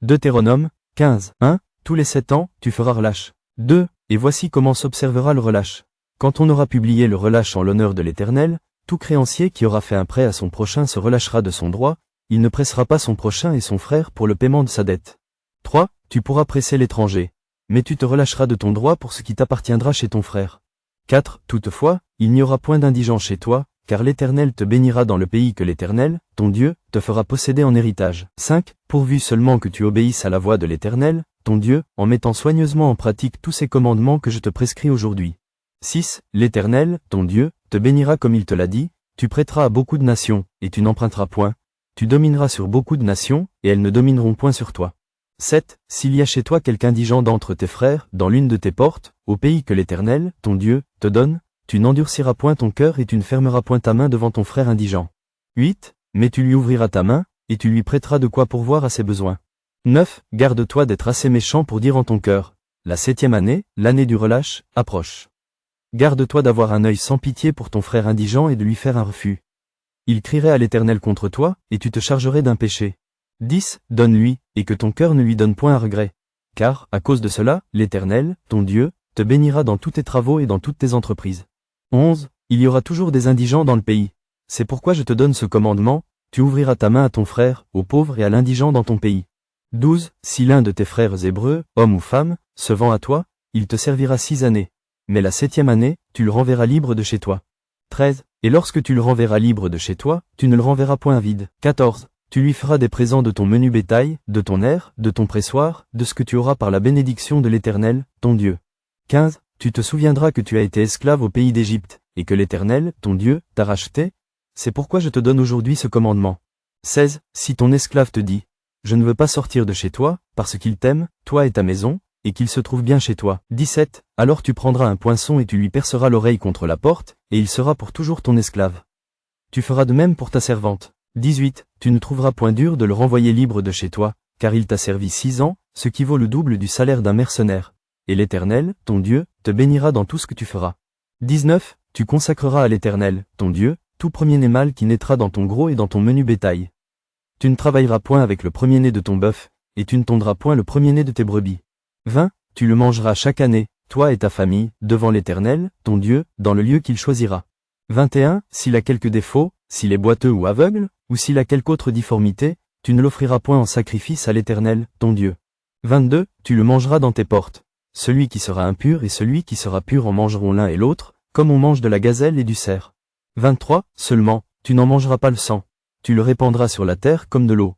Deutéronome 15, 1. Tous les 7 ans, tu feras relâche. 2. Et voici comment s'observera le relâche. Quand on aura publié le relâche en l'honneur de l'Éternel, tout créancier qui aura fait un prêt à son prochain se relâchera de son droit, il ne pressera pas son prochain et son frère pour le paiement de sa dette. 3. Tu pourras presser l'étranger. Mais tu te relâcheras de ton droit pour ce qui t'appartiendra chez ton frère. 4. Toutefois, il n'y aura point d'indigent chez toi, car l'Éternel te bénira dans le pays que l'Éternel, ton Dieu, te fera posséder en héritage. 5. Pourvu seulement que tu obéisses à la voix de l'Éternel, ton Dieu, en mettant soigneusement en pratique tous ces commandements que je te prescris aujourd'hui. 6. L'Éternel, ton Dieu, te bénira comme il te l'a dit, tu prêteras à beaucoup de nations, et tu n'emprunteras point. Tu domineras sur beaucoup de nations, et elles ne domineront point sur toi. 7. S'il y a chez toi quelque indigent d'entre tes frères, dans l'une de tes portes, au pays que l'Éternel, ton Dieu, te donne, tu n'endurciras point ton cœur et tu ne fermeras point ta main devant ton frère indigent. 8. Mais tu lui ouvriras ta main, et tu lui prêteras de quoi pourvoir à ses besoins. 9. Garde-toi d'être assez méchant pour dire en ton cœur, la 7e année, l'année du relâche, approche. Garde-toi d'avoir un œil sans pitié pour ton frère indigent et de lui faire un refus. Il crierait à l'Éternel contre toi, et tu te chargerais d'un péché. 10. Donne-lui, et que ton cœur ne lui donne point un regret. Car, à cause de cela, l'Éternel, ton Dieu, te bénira dans tous tes travaux et dans toutes tes entreprises. 11. Il y aura toujours des indigents dans le pays. C'est pourquoi je te donne ce commandement, tu ouvriras ta main à ton frère, au pauvre et à l'indigent dans ton pays. 12. Si l'un de tes frères hébreux, homme ou femme, se vend à toi, il te servira 6 années. Mais la 7e année, tu le renverras libre de chez toi. 13. Et lorsque tu le renverras libre de chez toi, tu ne le renverras point vide. 14. Tu lui feras des présents de ton menu bétail, de ton aire, de ton pressoir, de ce que tu auras par la bénédiction de l'Éternel, ton Dieu. 15. Tu te souviendras que tu as été esclave au pays d'Égypte, et que l'Éternel, ton Dieu, t'a racheté. C'est pourquoi je te donne aujourd'hui ce commandement. 16. Si ton esclave te dit, je ne veux pas sortir de chez toi, parce qu'il t'aime, toi et ta maison, et qu'il se trouve bien chez toi. 17. Alors tu prendras un poinçon et tu lui perceras l'oreille contre la porte, et il sera pour toujours ton esclave. Tu feras de même pour ta servante. 18. Tu ne trouveras point dur de le renvoyer libre de chez toi, car il t'a servi 6 ans, ce qui vaut le double du salaire d'un mercenaire. Et l'Éternel, ton Dieu, te bénira dans tout ce que tu feras. 19. Tu consacreras à l'Éternel, ton Dieu, tout premier-né mâle qui naîtra dans ton gros et dans ton menu bétail. Tu ne travailleras point avec le premier-né de ton bœuf, et tu ne tondras point le premier-né de tes brebis. 20. Tu le mangeras chaque année, toi et ta famille, devant l'Éternel, ton Dieu, dans le lieu qu'il choisira. 21. S'il a quelque défaut, s'il est boiteux ou aveugle, ou s'il a quelque autre difformité, tu ne l'offriras point en sacrifice à l'Éternel, ton Dieu. 22. Tu le mangeras dans tes portes. Celui qui sera impur et celui qui sera pur en mangeront l'un et l'autre, comme on mange de la gazelle et du cerf. 23. Seulement, tu n'en mangeras pas le sang. Tu le répandras sur la terre comme de l'eau.